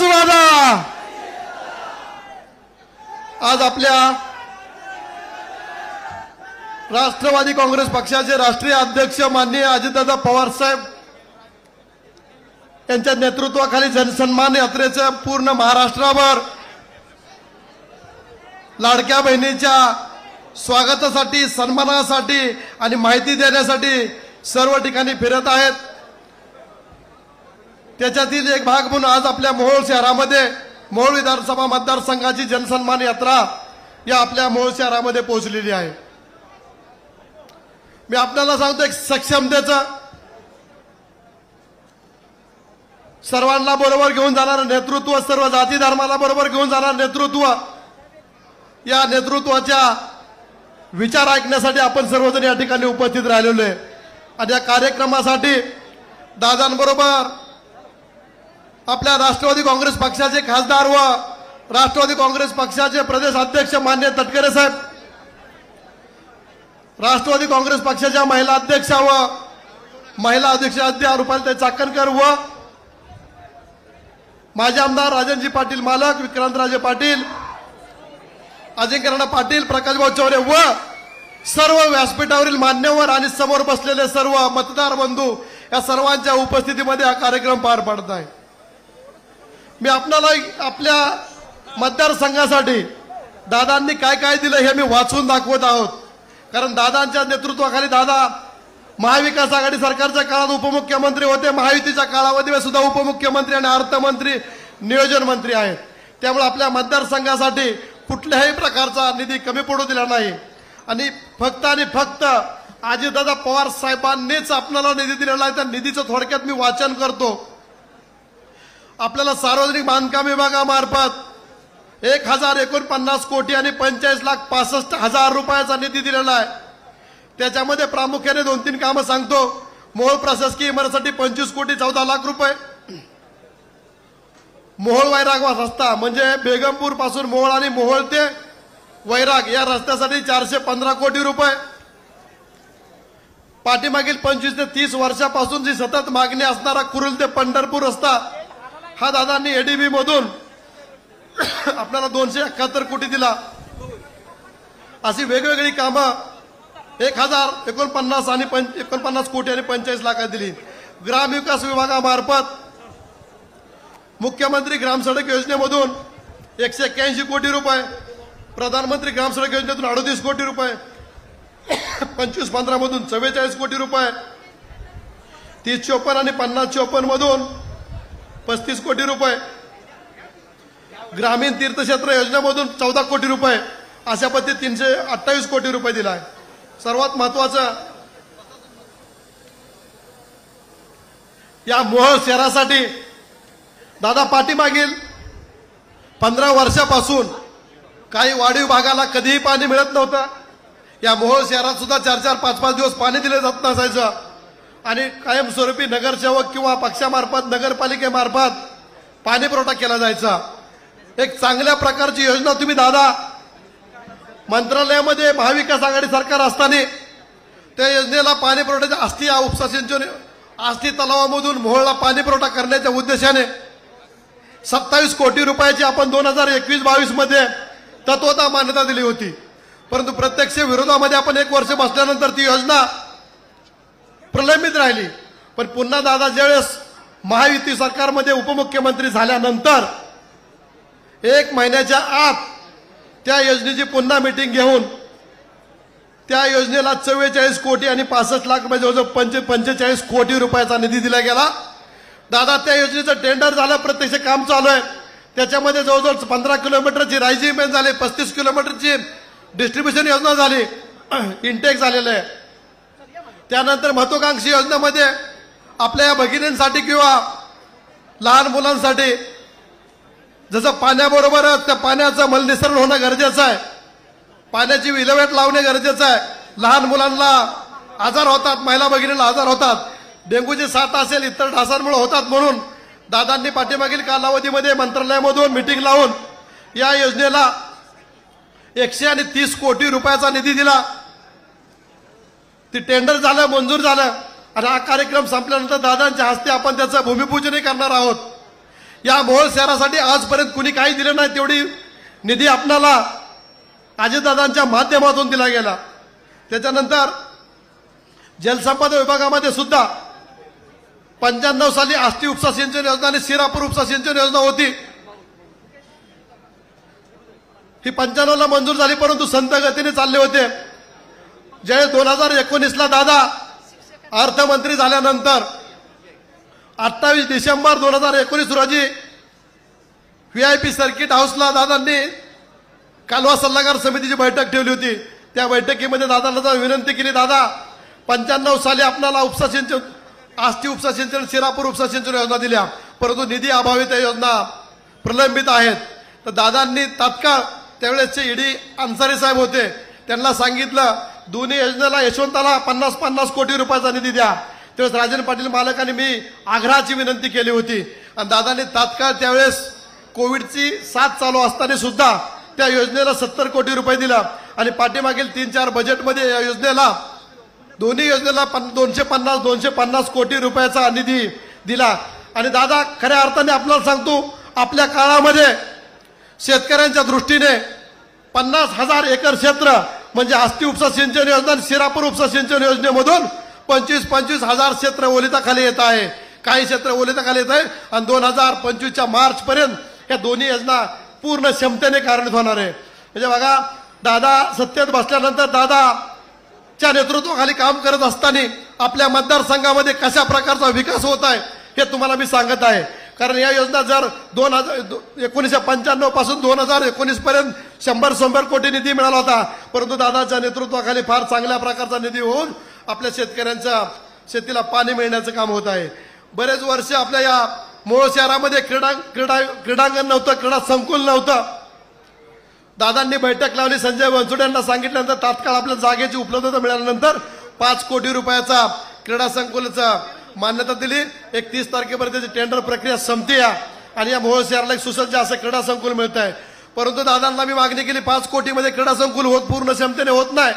वादा आज आपल्या राष्ट्रवादी काँग्रेस पक्षाचे राष्ट्रीय अध्यक्ष माननीय अजितदादा पवार साहेब यांच्या नेतृत्वाखाली जनसन्मान यात्रेचं पूर्ण महाराष्ट्रावर लाडक्या बहिणीच्या स्वागतासाठी सन्मानासाठी आणि माहिती देण्यासाठी सर्व ठिकाणी फिरत आहेत। त्याच्यातील एक भाग म्हणून आज आपल्या मोहोळ शहरामध्ये मोहोळ विधानसभा मतदारसंघाची जनसन्मान यात्रा या आपल्या मोहोळ शहरामध्ये पोहोचलेली आहे। मी आपल्याला सांगतो एक सक्षमतेचं सर्वांना बरोबर घेऊन जाणारं नेतृत्व, सर्व जाती धर्माला बरोबर घेऊन जाणारं नेतृत्व, या नेतृत्वाच्या विचार ऐकण्यासाठी आपण सर्वजण या ठिकाणी उपस्थित राहिलेलो आहे। आणि या कार्यक्रमासाठी दादांबरोबर आपल्या राष्ट्रवादी काँग्रेस पक्षाचे खासदार व राष्ट्रवादी काँग्रेस पक्षाचे प्रदेश अध्यक्ष माननीय तटकरे साहेब, राष्ट्रवादी काँग्रेस पक्षाच्या महिला अध्यक्षा व महिला अध्यक्ष रुपाली चाकणकर व माजी आमदार राजनजी पाटील मालक, विक्रांतराजे पाटील, अजिंक्यराणा पाटील, प्रकाशभाऊ चौरे व सर्व व्यासपीठावरील मान्यवर आणि समोर बसलेले सर्व मतदार बंधू या सर्वांच्या उपस्थितीमध्ये हा कार्यक्रम पार पडत आहे। मी आपल्याला आपल्या मतदारसंघासाठी दादांनी काय काय दिलं हे मी वाचून दाखवत आहोत, कारण दादांच्या नेतृत्वाखाली दादा महाविकास आघाडी सरकारच्या काळात उपमुख्यमंत्री होते, महायुतीच्या काळामध्ये सुद्धा उपमुख्यमंत्री आणि अर्थमंत्री नियोजन मंत्री आहेत। त्यामुळे आपल्या मतदारसंघासाठी कुठल्याही प्रकारचा निधी कमी पडू दिला नाही आणि फक्त अजितदादा पवार साहेबांनीच आपल्याला निधी दिलेला आहे। त्या निधीचं थोडक्यात मी वाचन करतो। आपल्याला सार्वजनिक बांधकाम विभागामार्फत 1049 कोटी आणि 45,65,000 रुपयाचा निधी दिलेला आहे। त्याच्यामध्ये प्रामुख्याने 2-3 कामं सांगतो। मोहोळ प्रशासकीय इमारतीसाठी 25 कोटी 14 लाख रुपये, मोहोळ वैराग रस्ता म्हणजे बेगमपूर पासून मोहोळ आणि मोहोळ ते वैराग या रस्त्यासाठी 415 कोटी रुपये, पाठीमागील 25 ते 30 वर्षापासून जी सतत मागणी असणारा कुरुल ते पंढरपूर रस्ता हा दादांनी एडीबी मधून आपल्याला 271 कोटी दिला। अशी वेगवेगळी कामं 1049 आणि 49 कोटी आणि 45 लाख दिली। ग्रामविकास विभागामार्फत मुख्यमंत्री ग्राम सडक योजनेमधून 181 कोटी रुपये, प्रधानमंत्री ग्राम सडक योजनेतून 38 कोटी रुपये, 25-15 मधून 44 कोटी रुपये, 30-54 आणि 50-54 मधून 35 कोटी रुपये, ग्रामीण तीर्थक्षेत्र योजनेमधून 14 कोटी रुपये, अशा पद्धतीने 328 कोटी रुपये दिला आहे। सर्वात महत्वाचं या मोहोळ शहरासाठी दादा पाठीमागील 15 वर्षापासून काही वाढीव भागाला कधीही पाणी मिळत नव्हतं। या मोहोळ शहरात सुद्धा 4-4, 5-5 दिवस पाणी दिले जात नसायचं आणि कायमस्वरूपी नगरसेवक किंवा पक्षामार्फत नगरपालिकेमार्फत पाणी पुरवठा केला जायचा। एक चांगल्या प्रकारची योजना तुम्ही दादा मंत्रालयामध्ये महाविकास आघाडी सरकार असताना त्या योजनेला पाणी पुरवठ्याच्या आष्टी या उपसा सिंचन आष्टी तलावामधून मोहोळला पाणी पुरवठा करण्याच्या उद्देशाने 27 कोटी रुपयाची आपण 2021-22 मध्ये तत्वता मान्यता दिली होती, परंतु प्रत्यक्ष विरोधामध्ये आपण 1 वर्ष बसल्यानंतर ती योजना प्रलंबित राहिली। पण पुन्हा दादा ज्यावेळेस महायुती सरकारमध्ये उपमुख्यमंत्री झाल्यानंतर 1 महिन्याच्या आत त्या योजनेची पुन्हा मीटिंग घेऊन त्या योजनेला 44 कोटी आणि 65 लाख रुपये जवळजवळ 45 कोटी रुपयाचा निधी दिला गेला। दादा त्या योजनेचं टेंडर झालं, प्रत्यक्ष काम चालू आहे। त्याच्यामध्ये जवळजवळ 15 किलोमीटरची रायझिंग मेन झाली, 35 किलोमीटरची डिस्ट्रीब्युशन योजना झाली, इंटेक झालेलं आहे। त्यानंतर महत्वाकांक्षी योजनेमध्ये आपल्या या भगिनींसाठी किंवा लहान मुलांसाठी जसं पाण्याबरोबरच त्या पाण्याचं मलनिसरण होणं गरजेचं आहे, पाण्याची विल्हेवाट लावणे गरजेचं आहे। लहान मुलांना आजार होतात, महिला भगिनींना आजार होतात, डेंग्यूची साथ असेल, इतर डासांमुळे होतात, म्हणून दादांनी पाठीमागील कालावधीमध्ये मंत्रालयामधून मीटिंग लावून या योजनेला 130 कोटी रुपयाचा निधी दिला। ती टेंडर झालं, मंजूर झालं आणि हा कार्यक्रम संपल्यानंतर दादांच्या हस्ते आपण त्याचं भूमिपूजनही करणार आहोत। या मोहोळ शहरासाठी आजपर्यंत कुणी काही दिलं नाही, तेवढी निधी आपणाला अजितदादांच्या माध्यमातून दिला गेला। त्याच्यानंतर जलसंपदा विभागामध्ये सुद्धा 95 साली आष्टी उपसा सिंचन योजना आणि शिरापूर उपसा सिंचन योजना होती। ही 95 ला मंजूर झाली, परंतु संत गतीने चालले होते। ज्यावेळी 2019 ला दादा अर्थमंत्री झाल्यानंतर 28 डिसेंबर 2019 रोजी VIP सर्किट हाऊसला दादांनी कालवा सल्लागार समितीची बैठक ठेवली होती। त्या बैठकीमध्ये दादांना विनंती केली, दादा 95 साली आपल्याला उपसा सिंचन आष्टी उपसा सिंचन शिरापूर उपसा सिंचन योजना दिल्या, परंतु निधी अभावी त्या योजना प्रलंबित आहेत। तर दादांनी तात्काळ त्यावेळेसचे ईडी अन्सारी साहेब होते, त्यांना सांगितलं दोन्ही योजनेला यशवंताला 50-50 कोटी रुपयाचा निधी द्या। त्यावेळेस राजन पाटील मालकांनी मी आग्रहाची विनंती केली होती आणि दादांनी तात्काळ त्यावेळेस कोविडची साथ चालू असताना सुद्धा त्या योजनेला 70 कोटी रुपये दिला आणि पाठीमागील 3-4 बजेटमध्ये या योजनेला दोन्ही योजनेला 250 कोटी रुपयाचा निधी दिला। आणि दादा खऱ्या अर्थाने आपल्याला सांगतो, आपल्या काळामध्ये शेतकऱ्यांच्या दृष्टीने 50,000 एकर क्षेत्र म्हणजे आष्टी उपसा सिंचन योजना आणि शिरापूर उपसा सिंचन योजनेमधून 25-25 हजार क्षेत्र ओलिताखाली येत आहे, काही क्षेत्र ओलिताखाली येत आहे आणि 2025च्या मार्च पर्यंत या दोन्ही योजना पूर्ण क्षमतेने कार्यान्वित होणार आहे। म्हणजे बघा, दादा सत्तेत बसल्यानंतर दादाच्या नेतृत्वाखाली काम करत असताना आपल्या मतदारसंघामध्ये कशा प्रकारचा विकास होत आहे हे तुम्हाला मी सांगत आहे। कारण या योजना जर 1995 पासून 2019 पर्यंत 100 कोटी निधी मिळाला होता, परंतु दादाच्या नेतृत्वाखाली फार चांगल्या प्रकारचा निधी होऊन आपल्या शेतकऱ्यांच्या शेतीला पाणी मिळण्याचं काम होत आहे। बरेच वर्ष आपल्या या मोहोळ शहरामध्ये क्रीडांगण नव्हतं, क्रीडा संकुल नव्हतं। दादांनी बैठक लावली, संजय बनसोडे यांना सांगितल्यानंतर तात्काळ आपल्या जागेची उपलब्धता मिळाल्यानंतर 5 कोटी रुपयाचा क्रीडा संकुलाचा मान्यता दिली। 31 तारखेपर्यंत त्याची टेंडर प्रक्रिया संपते आणि या मोहोळ शहराला एक सुसज्ज असं क्रीडा संकुल मिळत आहे। परंतु दादांना मी मागणी केली, 5 कोटीमध्ये क्रीडा संकुल पूर्ण क्षमतेने होत नाही।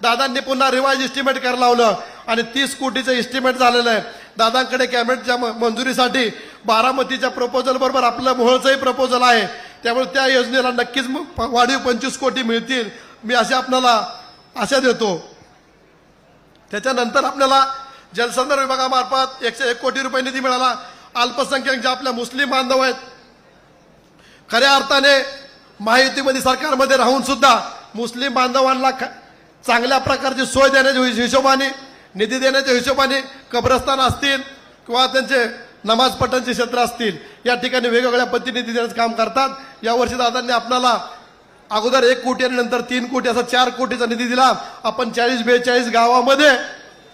दादांनी पुन्हा रिवाइज इस्टिमेट करायला लावलं आणि 30 कोटीचं इस्टिमेट झालेलं आहे। दादांकडे कॅबिनेटच्या मंजुरीसाठी बारामतीच्या प्रपोजल बरोबर आपलं मोहोळचंही प्रपोजल आहे, त्यामुळे त्या योजनेला नक्कीच वाढीव 25 कोटी मिळतील, मी असे आपल्याला आशा देतो। त्याच्यानंतर आपल्याला जलसंधारण विभागामार्फत 101 कोटी रुपये निधी मिळाला। अल्पसंख्याक जे आपल्या मुस्लिम बांधव आहेत, खऱ्या अर्थाने महायुतीमध्ये सरकारमध्ये राहून सुद्धा मुस्लिम बांधवांना चांगल्या प्रकारची सोय देण्याच्या हिशोबाने, निधी देण्याच्या हिशोबाने कब्रस्तान असतील किंवा त्यांचे नमाज पठणचे क्षेत्र असतील, या ठिकाणी वेगवेगळ्या पद्धतीने निधी देण्याचं काम करतात। यावर्षी दादांनी आपल्याला अगोदर 1 कोटी आणि नंतर 3 कोटी असा 4 कोटीचा निधी दिला। आपण 40-42 गावामध्ये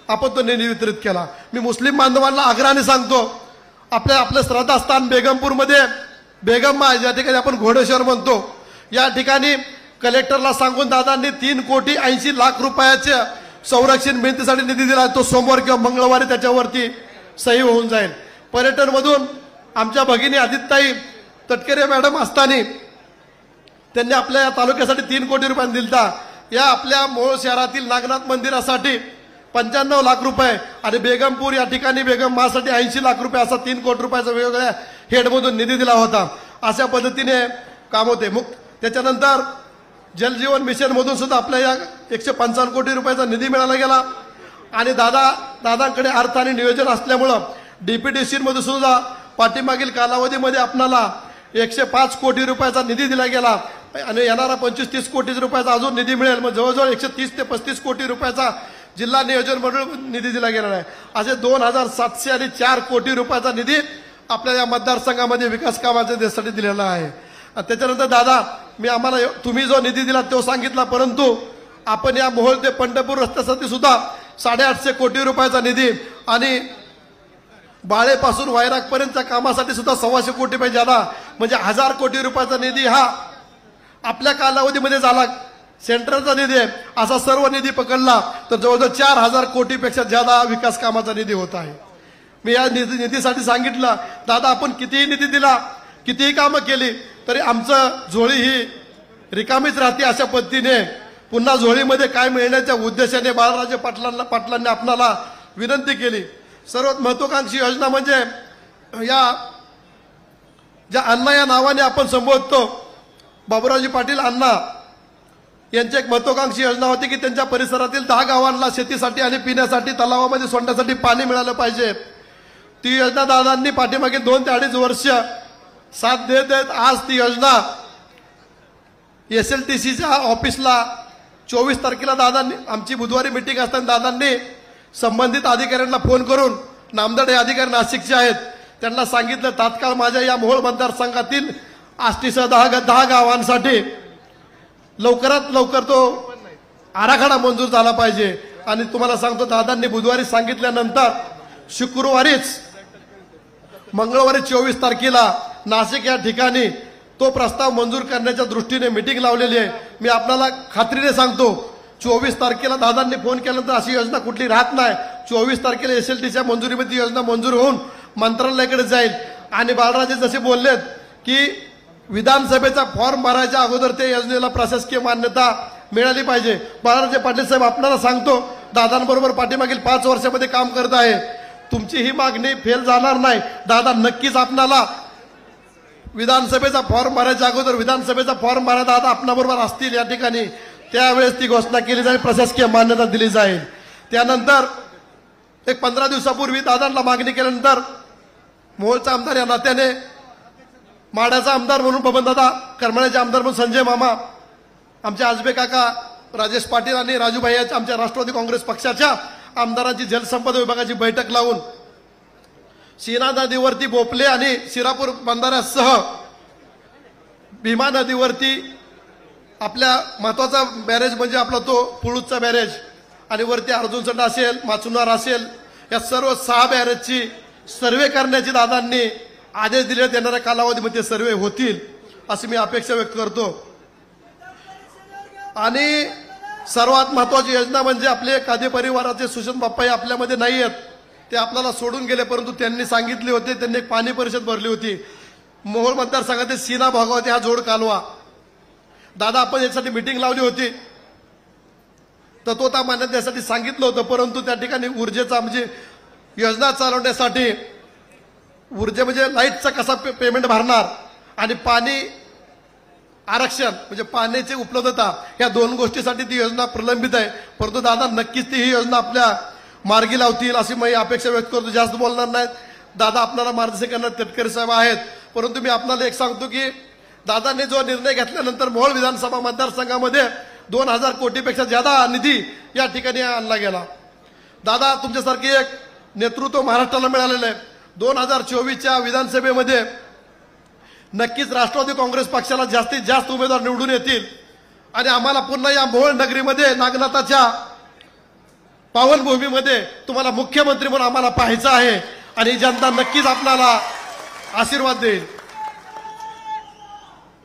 आपण तो निधी वितरित केला। मी मुस्लिम बांधवांना आग्रहाने सांगतो, आपलं श्रद्धास्थान बेगमपूरमध्ये बेगम माय, ज्या ठिकाणी आपण घोडेश्वर म्हणतो, या ठिकाणी कलेक्टरला सांगून दादांनी 3 कोटी 80 लाख रुपयाच्या संरक्षण भिंतीसाठी निधी दिला। तो सोमवार किंवा मंगळवारी त्याच्यावरती सही होऊन जाईल। पर्यटनमधून आमच्या भगिनी आदित्यताई तटकरे मॅडम असताना त्यांनी आपल्या तालुक्यासाठी 3 कोटी रुपयांनी दिलता। या आपल्या मोहोळ शहरातील नागनाथ मंदिरासाठी 95 लाख रुपये आणि बेगमपूर या ठिकाणी बेगम मासाठी 80 लाख रुपये असा 3 कोटी रुपयाचा वेगवेगळ्या हेडमधून निधी दिला होता। अशा पद्धतीने काम होते। त्याच्यानंतर जलजीवन मिशन मधून सुद्धा आपल्या या 155 कोटी रुपयाचा निधी मिळाला गेला आणि दादांकडे अर्थ आणि नियोजन असल्यामुळं डीपीडीसी मध्ये सुद्धा पाठीमागील कालावधीमध्ये आपल्याला 105 कोटी रुपयाचा निधी दिला गेला आणि येणारा 25-30 कोटी रुपयाचा अजून निधी मिळेल। मग जवळजवळ 130 ते 35 कोटी रुपयाचा जिल्हा नियोजन मंडळ निधी दिला गेला आहे। असे 2704 कोटी रुपयाचा निधी आपल्या या मतदारसंघामध्ये विकास कामाच्या देशासाठी दिलेला आहे। त्याच्यानंतर दादा, मी आम्हाला तुम्ही जो निधी दिला तो सांगितला, परंतु आपण या मोहोळ ते पंढरपूर रस्त्यासाठी सुद्धा 850 कोटी रुपयाचा निधी आणि बाळेपासून वायराग पर्यंतच्या कामासाठी सुद्धा 125 कोटी रुपये ज्यादा म्हणजे 1000 कोटी रुपयाचा निधी हा आपल्या कालावधीमध्ये झाला। सेंट्रलचा निधी आहे, असा सर्व निधी पकडला तर जवळजवळ 4000 कोटीपेक्षा ज्यादा विकास कामाचा निधी होत आहे। मी या निधीसाठी सांगितलं, दादा आपण कितीही निधी दिला, कितीही कामं केली तरी आमचं झोळी ही रिकामीच राहते। अशा पद्धतीने पुन्हा झोळीमध्ये काय मिळण्याच्या उद्देशाने बाळराजे पाटलांनी आपणाला विनंती केली। सर्वात महत्त्वाकांक्षी योजना म्हणजे या ज्या अण्णा या नावाने आपण संबोधतो, बाबुरावजी पाटील अण्णा यांची एक महत्वाकांक्षी योजना होती की त्यांच्या परिसरातील 10 गावांना शेतीसाठी आणि पिण्यासाठी तलावामध्ये सोडण्यासाठी पाणी मिळालं पाहिजे। ती योजना दादांनी पाठीमागे 2 ते 2.5 वर्ष साथ देत आज ती योजना SLTCच्या ऑफिसला 24 तारखेला दादांनी, आमची बुधवारी मीटिंग असताना दादांनी संबंधित अधिकाऱ्यांना फोन करून, नामदार हे अधिकारी नाशिकचे आहेत, त्यांना सांगितलं तात्काळ माझ्या या मोहोळ मतदारसंघातील आष्टीसह 10 गावांसाठी लवकरात लवकर तो आराखडा मंजूर झाला पाहिजे। आणि तुम्हाला सांगतो दादांनी बुधवारी सांगितल्यानंतर शुक्रवारीच मंगळवारी 24 तारखेला नाशिक या ठिकाणी तो प्रस्ताव मंजूर करण्याच्या दृष्टीने मीटिंग लावलेली आहे। मी आपल्याला खात्रीने सांगतो 24 तारखेला दादांनी फोन केल्यानंतर अशी योजना कुठली राहत नाही। 24 तारखेला SLTच्या मंजुरीमध्ये योजना मंजूर होऊन मंत्रालयाकडे जाईल। आणि बाळराजे जसे बोललेत की विधानसभेचा फॉर्म भरायच्या अगोदर ते योजनेला प्रशासकीय मान्यता मिळाली पाहिजे। बाळराजे पाटील साहेब आपल्याला सांगतो दादांबरोबर पाठीमागील 5 वर्षामध्ये काम करत आहे, तुमची ही मागणी फेल जाणार नाही। दादा नक्कीच आपल्याला विधानसभेचा फॉर्म भरायच्या अगोदर विधानसभेचा फॉर्म भरा दादा आपल्याबरोबर असतील या ठिकाणी, त्यावेळेस ती घोषणा केली जाईल, प्रशासकीय मान्यता दिली जाईल। त्यानंतर एक 15 दिवसापूर्वी दादांना मागणी केल्यानंतर मोहोळचा आमदार या नात्याने, माढ्याचा आमदार म्हणून बबनदादा, करमाळ्याचे आमदार म्हणून संजय मामा, आमचे आजबे काका, राजेश पाटील आणि राजूभाई आमच्या राष्ट्रवादी काँग्रेस पक्षाच्या आमदारांची जलसंपदा विभागाची बैठक लावून सीना नदीवरती बोपले आणि शिरापूर बंधाऱ्यासह भीमा नदीवरती आपल्या महत्वाचा बॅरेज म्हणजे आपला तो पुळूजचा बॅरेज आणि वरती अर्जुनसंडा असेल, माचुनार असेल, या सर्व 6 बॅरेजची सर्वे करण्याची दादांनी आदेश दिले। येणाऱ्या कालावधीमध्ये सर्वे होतील अशी मी अपेक्षा व्यक्त करतो। आणि सर्वात महत्वाची योजना म्हणजे आपले कादे परिवाराचे सुशांत बाप्पा आपल्यामध्ये नाही आहेत, ते आपल्याला सोडून गेले, परंतु त्यांनी सांगितले होते, त्यांनी एक पाणी परिषद भरली होती मोहोळ मतदारसंघातील सीना भागावरती हा जोड कालवा। दादा आपण यासाठी मीटिंग लावली होती, तत्वता मान्यतेसाठी सांगितलं होतं, परंतु त्या ठिकाणी ऊर्जेचा म्हणजे योजना चालवण्यासाठी ऊर्जा म्हणजे लाईटचा कसा पेमेंट भरणार आणि पाणी आरक्षण म्हणजे पाण्याची उपलब्धता, या 2 गोष्टीसाठी ती योजना प्रलंबित आहे। परंतु दादा नक्कीच ती ही योजना आपल्या मार्गी लावतील अशी मी अपेक्षा व्यक्त करतो। जास्त बोलणार नाहीत, दादा आपल्याला मार्गदर्शन करणारे तटकरे साहेब आहेत, परंतु मी आपल्याला एक सांगतो की दादांनी जो निर्णय घेतल्यानंतर मोहोळ विधानसभा मतदारसंघामध्ये 2000 कोटीपेक्षा जादा निधी या ठिकाणी आणला गेला। दादा तुमच्यासारखे एक नेतृत्व महाराष्ट्राला मिळालेलं आहे। 2024च्या विधानसभेमध्ये नक्कीच राष्ट्रवादी काँग्रेस पक्षाला जास्तीत जास्त उमेदवार निवडून येतील आणि आम्हाला पुन्हा या मोहोळ नगरीमध्ये नागनाथाच्या पावनभूमीमध्ये तुम्हाला मुख्यमंत्री म्हणून आम्हाला पाहायचं आहे आणि जनता नक्कीच आपल्याला आशीर्वाद देईल।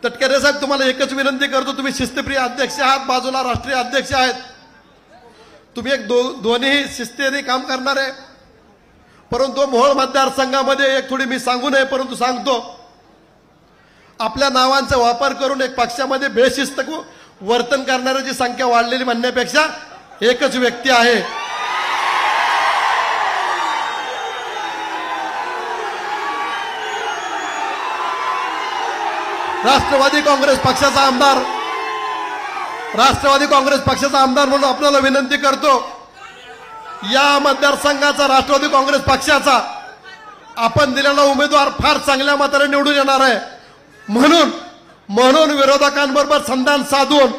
तटकरे साहेब तुम्हाला एकच विनंती करतो, तुम्ही शिस्तप्रिय अध्यक्ष आहात, बाजूला राष्ट्रीय अध्यक्ष आहेत, तुम्ही एक दोन्ही शिस्तीने काम करणार आहे। परंतु मोहोळ मतदारसंघामध्ये एक थोडी मी सांगू नये परंतु सांगतो, आपल्या नावांचा वापर करून एक पक्षामध्ये बेशिस्त वर्तन करणाऱ्याची संख्या वाढलेली म्हणण्यापेक्षा एकच व्यक्ती आहे। राष्ट्रवादी काँग्रेस पक्षाचा आमदार म्हणून आपल्याला विनंती करतो, या मतदारसंघाचा राष्ट्रवादी काँग्रेस पक्षाचा आपण दिलेला उमेदवार फार चांगल्या मताने निवडून येणार आहे। म्हणून विरोधकांबरोबर संधान साधून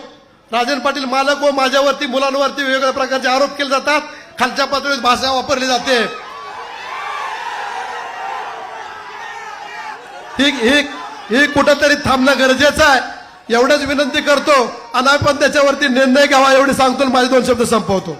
राजन पाटील मालक व माझ्यावरती मुलांवरती वेगवेगळ्या प्रकारचे आरोप केले जातात, खालच्या पातळीवर भाषा वापरली जाते। ही कुठेतरी थांबणं गरजेचं आहे एवढंच विनंती करतो आणि आपण त्याच्यावरती निर्णय घ्यावा एवढे सांगतो, माझे 2 शब्द संपवतो।